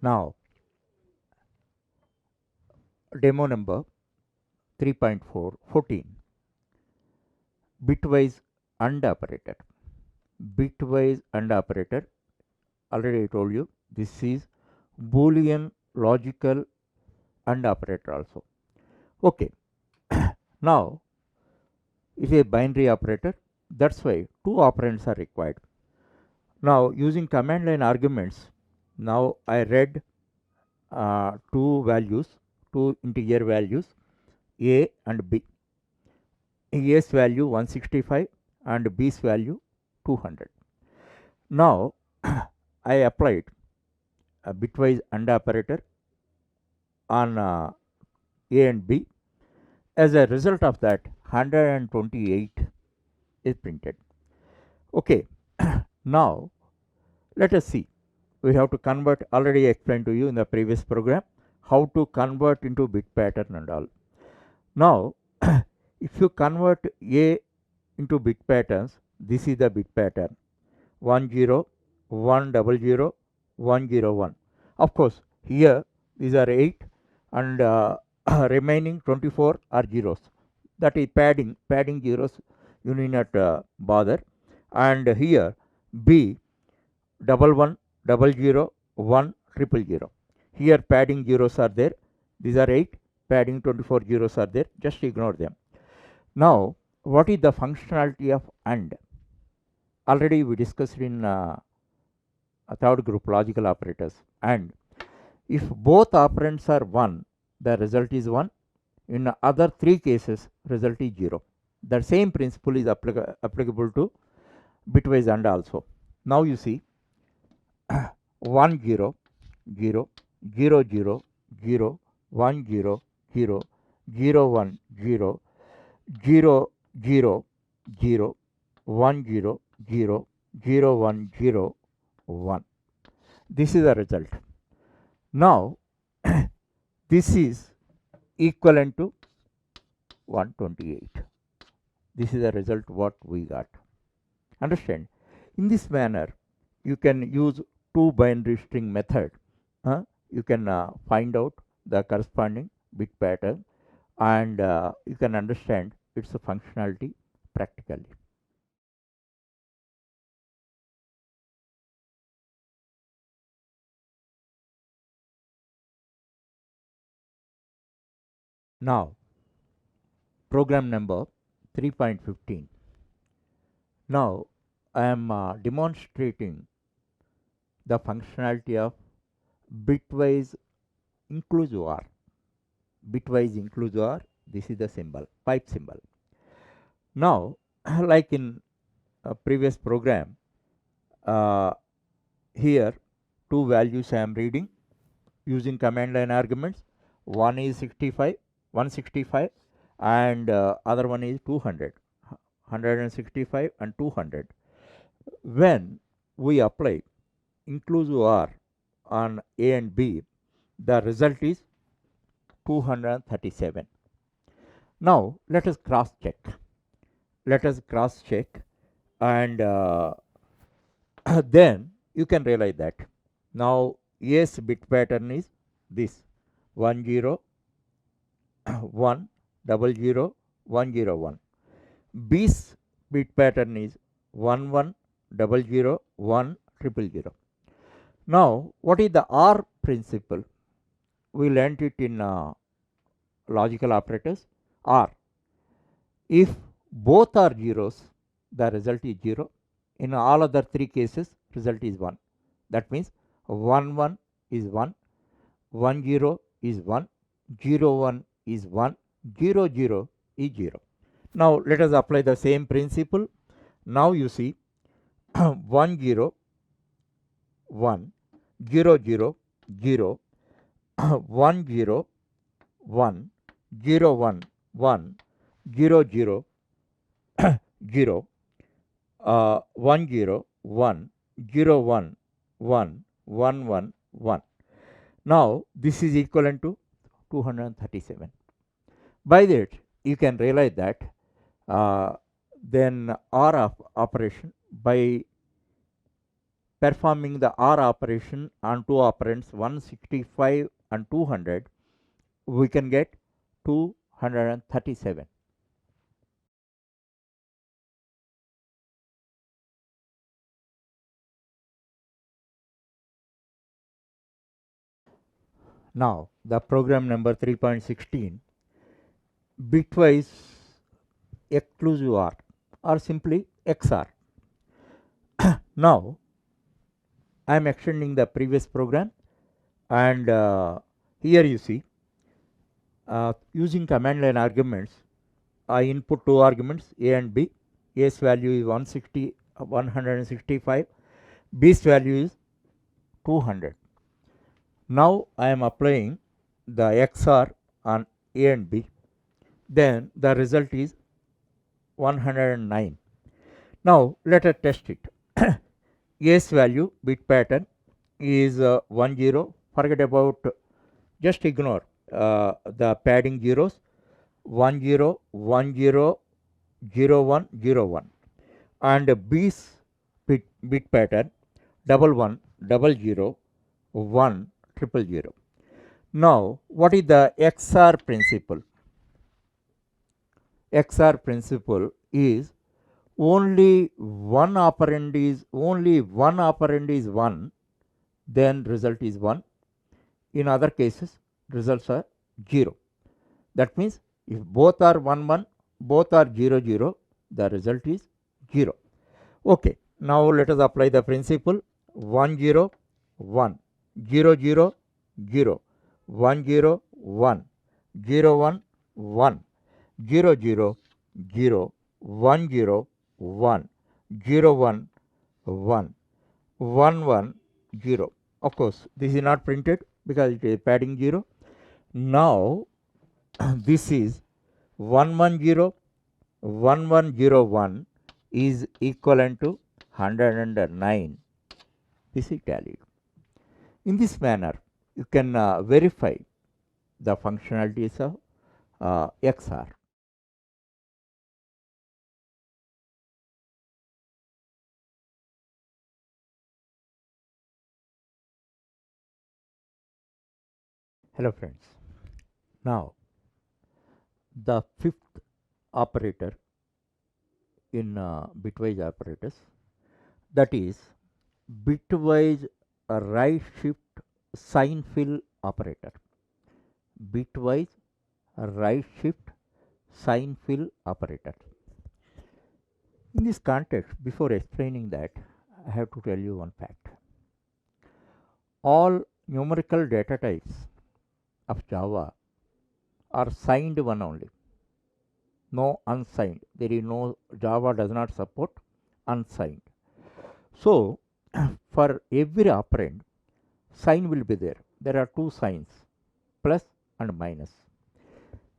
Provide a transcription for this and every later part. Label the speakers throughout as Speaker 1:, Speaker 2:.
Speaker 1: Now, demo number 3.4 bitwise AND operator. Bitwise AND operator, already I told you, this is Boolean logical AND operator also. Okay, now it is a binary operator, that's why two operands are required. Now using command line arguments, now I read two values, two integer values, a and b. A's value 165 and b's value 200. Now I applied a bitwise AND operator on a and b. As a result of that, 128 is printed. Okay, now let us see. We have to convert, already explained to you in the previous program, how to convert into bit pattern and all. Now, if you convert A into bit patterns, this is the bit pattern 10, 100, 101. Of course, here these are 8 and remaining 24 are zeros. That is padding zeros, you need not bother. And here B 11, 00, 1, 000. Here padding zeros are there. These are 8, padding 24 zeros are there. Just ignore them. Now, what is the functionality of AND? Already we discussed in a third group, logical operators. And if both operands are 1, the result is 1. In other 3 cases, result is 0. The same principle is applicable to bitwise AND also. Now you see 1 0 0 0 0 0 1 0 0 0 1 0 0 0 0 1 0 0 0 1 0 1. This is the result. Now this is equivalent to 128. This is the result what we got. Understand? In this manner, you can use two binary string method. You can find out the corresponding bit pattern and you can understand its functionality practically. Now, program number 3.15. Now, I am demonstrating the functionality of bitwise inclusive OR. Bitwise inclusive OR, this is the symbol, pipe symbol. Now, like in a previous program, here two values I am reading using command line arguments. One is 165 and other one is 200, 165 and 200. When we apply inclusive OR on A and B, the result is 237. Now let us cross check. And then you can realize that now A's bit pattern is this 10 1 00 101. B's bit pattern is 11 00 1 000. Now what is the OR principle? We learnt it in logical operators. OR, if both are zeros, the result is 0. In all other 3 cases, result is 1. That means 1 1 is 1, 1 0 is 1, 0 1 is 1, 0 0 is 0. Now let us apply the same principle. Now you see 1 0 1 0 0 0 1 0 1 0 1 1 0 0 0 1 0 1 0 1 1 1 1 1. Now this is equivalent to 237. By that you can realize that then OR operation by performing the OR operation on two operands 165 and 200, we can get 237. Now the program number 3.16, bitwise exclusive OR or simply XOR. Now I am extending the previous program, and here you see using command line arguments, I input two arguments A and B. A's value is 165, B's value is 200. Now I am applying the XOR on A and B, then the result is 109. Now let us test it. A's value bit pattern is 10. Forget about, just ignore the padding zeros. 10 10 01 01, and B's bit pattern 11 00 1 000. Now what is the XOR principle? XOR principle is only one operand is 1, then result is 1. In other cases results are 0. That means if both are 1 1, both are 0 0, the result is 0. Okay, now let us apply the principle. 1 0 1 0 0 0 1 0 1 0 1 1 0 0 0 1 0 1 0 1 1 1 1 0. Of course this is not printed because it is padding 0. Now this is 110 1101 is equivalent to 109. This is tallied. In this manner you can verify the functionalities of XOR. Hello friends. Now the fifth operator in bitwise operators, that is bitwise right shift sign fill operator. Bitwise right shift sign fill operator. In this context, before explaining that, I have to tell you one fact. All numerical data types of Java are signed one only, no unsigned. There is no, Java does not support unsigned. So for every operand, sign will be there. There are two signs, plus and minus.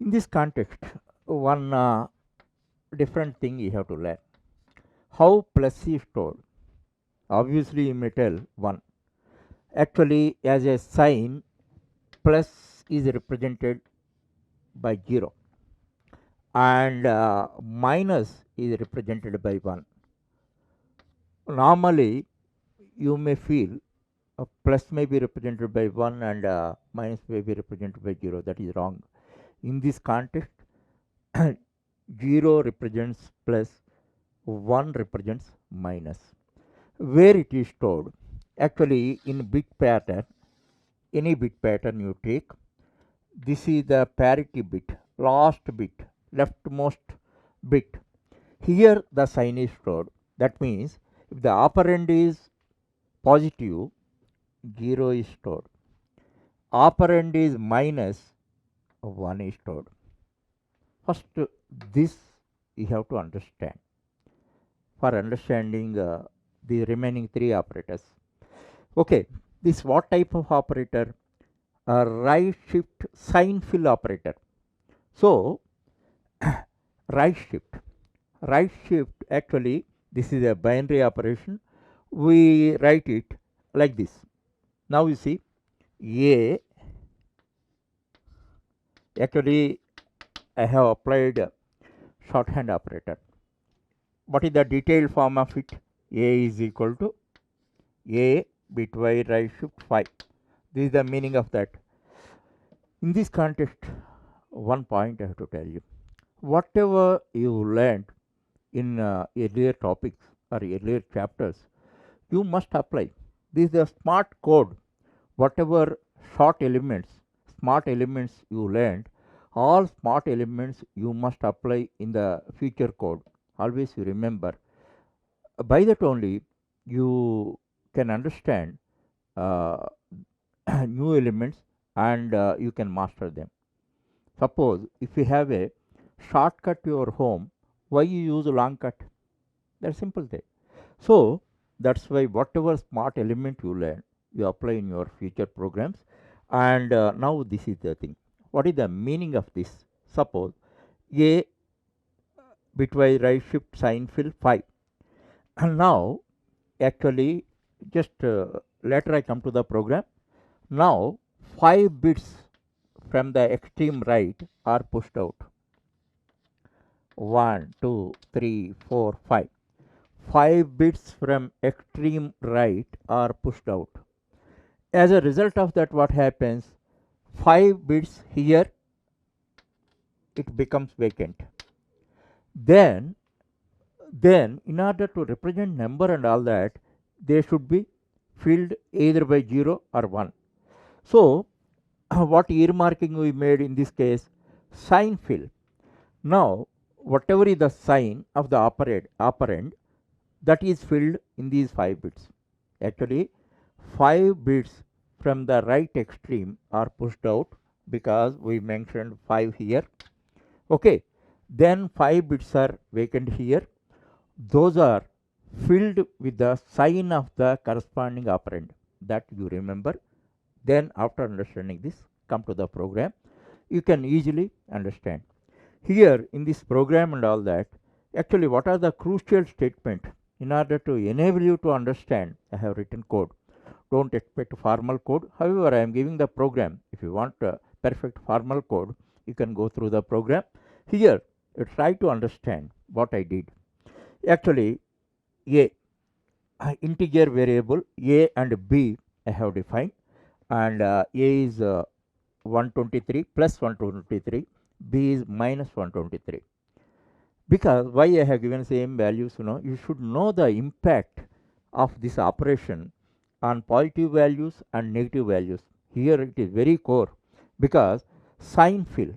Speaker 1: In this context, one different thing you have to learn. How plus is stored? Obviously you may tell 1. Actually as a sign, plus is represented by 0 and minus is represented by 1. Normally you may feel plus may be represented by 1 and minus may be represented by 0. That is wrong. In this context 0 represents plus, 1 represents minus. Where it is stored? Actually in bit pattern, any bit pattern you take, this is the parity bit, last bit, leftmost bit. Here the sign is stored. That means if the operand is positive, 0 is stored. Operand is minus, 1 is stored. First this you have to understand for understanding the remaining 3 operators. Okay, this what type of operator? Right shift sign fill operator. So right shift actually this is a binary operation. We write it like this. Now you see A, actually I have applied shorthand operator. What is the detailed form of it? A is equal to A bitwise right shift 5. This is the meaning of that. In this context, one point I have to tell you. Whatever you learned in earlier topics or earlier chapters, you must apply. This is the smart code. Whatever short elements, smart elements you learned, all smart elements you must apply in the future code. Always you remember. By that only you can understand uh, new elements and you can master them. Suppose if you have a shortcut to your home, why you use a long cut? That's simple thing. So that's why whatever smart element you learn, you apply in your future programs. And now this is the thing. What is the meaning of this? Suppose A bitwise right shift sign fill 5. And now actually just later I come to the program. Now 5 bits from the extreme right are pushed out. 1, 2, 3, 4, 5. 5 bits from extreme right are pushed out. As a result of that, what happens? 5 bits here, it becomes vacant. Then in order to represent number and all that, they should be filled either by 0 or 1. So what earmarking we made in this case? Sign fill. Now whatever is the sign of the operand, that is filled in these 5 bits. Actually 5 bits from the right extreme are pushed out because we mentioned 5 here. Okay, then 5 bits are vacant here. Those are filled with the sign of the corresponding operand, that you remember. Then after understanding this, come to the program. You can easily understand. Here in this program and all that, actually what are the crucial statement? In order to enable you to understand, I have written code. Don't expect formal code. However, I am giving the program. If you want perfect formal code, you can go through the program. Here, you try to understand what I did. Actually, A, integer variable A and B I have defined, and A is 123 plus 123, B is minus 123. Because why I have given same values, you should know the impact of this operation on positive values and negative values. Here it is very core, because sign fill,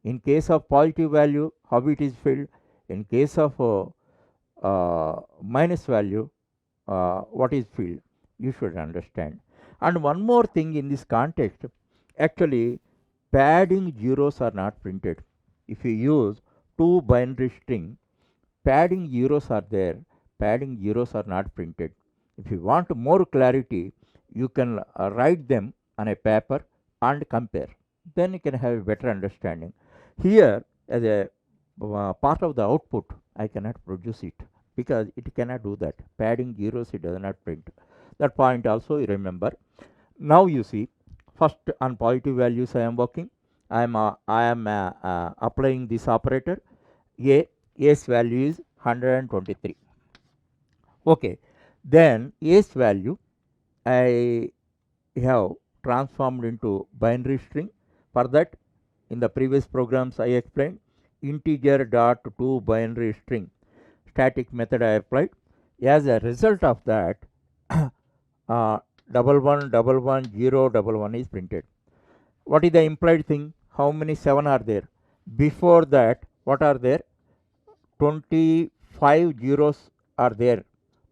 Speaker 1: in case of positive value how it is filled, in case of minus value what is filled, you should understand. And one more thing in this context, actually padding zeros are not printed. If you use 2 binary string, padding zeros are there, padding zeros are not printed. If you want more clarity, you can write them on a paper and compare. Then you can have a better understanding. Here, as a part of the output, I cannot produce it because it cannot do that. Padding zeros, it does not print. That point also you remember. Now you see, first on positive values I am working. I am applying this operator. A's value is 123. Okay, then A's value I have transformed into binary string. For that, in the previous programs I explained integer dot to binary string static method I applied. As a result of that, uh, 1111 is printed. What is the implied thing? How many 7 are there? Before that, what are there? 25 zeros are there.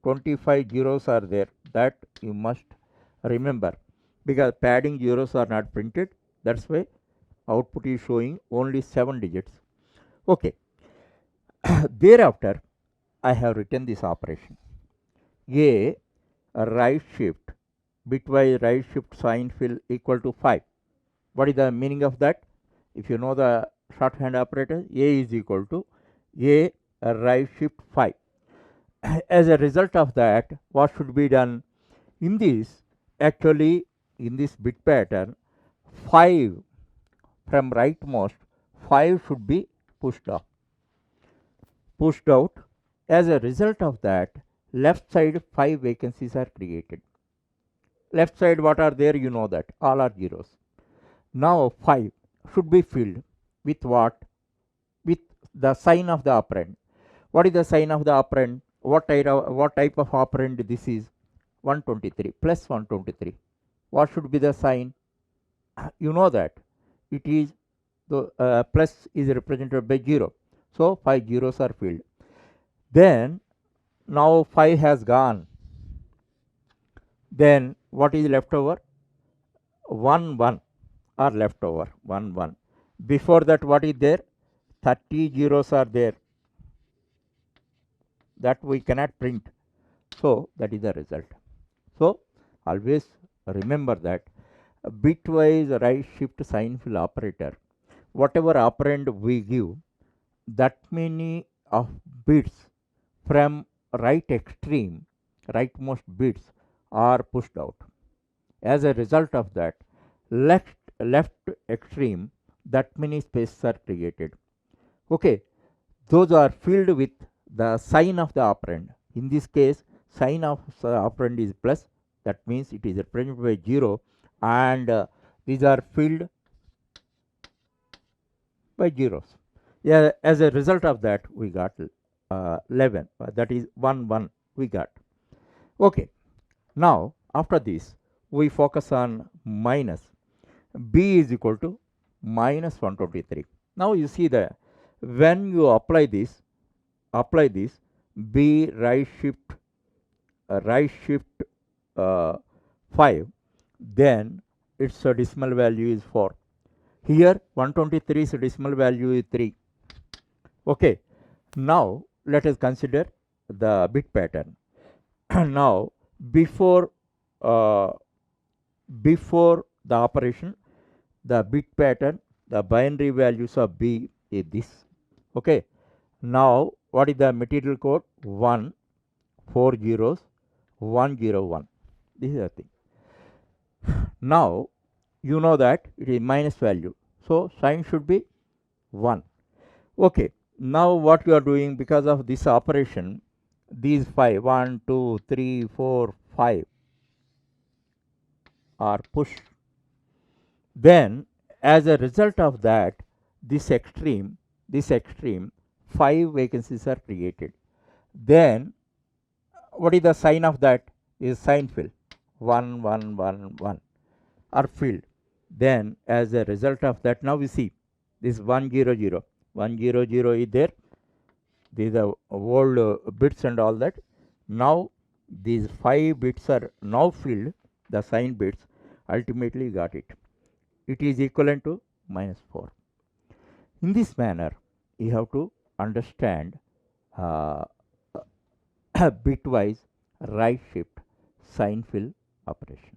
Speaker 1: 25 zeros are there. That you must remember, because padding zeros are not printed. That's why output is showing only 7 digits. Okay. Thereafter, I have written this operation. A right shift, bitwise right shift sign fill equal to 5. What is the meaning of that? If you know the shorthand operator, A is equal to A right shift 5. As a result of that, what should be done? In this, actually, in this bit pattern, 5 from rightmost, 5 should be pushed off, pushed out. As a result of that, left side 5 vacancies are created. left side what are there, you know that all are zeros. Now 5 should be filled with what? With the sign of the operand. What is the sign of the operand? What type of operand this is? 123 plus 123. What should be the sign? You know that it is the plus is represented by 0. So 5 zeros are filled. Then now 5 has gone. Then what is left over? 1 1 are left over. 1 1. Before that what is there? 30 zeros are there. That we cannot print. So that is the result. So always remember that bitwise right shift sign fill operator, whatever operand we give, that many of bits from right extreme, rightmost bits are pushed out. As a result of that, left extreme, that many spaces are created. Okay, those are filled with the sign of the operand. In this case, sign of the operand is plus, that means it is represented by 0, and these are filled by zeros. Yeah, as a result of that, we got 11, that is 1 1 we got. Okay, now after this, we focus on minus. B is equal to minus 123. Now you see that when you apply this, B right shift uh, 5, then its decimal value is 4. Here 123's decimal value is 3. Okay, now let us consider the bit pattern. Now before the operation, the bit pattern, the binary values of B is this. Okay, now what is the material code? 1 4 zeros 1 0 1. This is the thing. Now you know that it is minus value, so sign should be 1. Okay, now what you are doing, because of this operation, these 5 1 2 3 4 5 are pushed. Then as a result of that, this extreme 5 vacancies are created. Then what is the sign of that? Is sign fill. 1 1 1 1 are filled. Then as a result of that, now we see this 1 0 0 1 0 0 is there. These are old bits and all that. Now these 5 bits are now filled, the sign bits. Ultimately got it. It is equivalent to minus 4. In this manner, you have to understand bitwise right shift sign fill operation.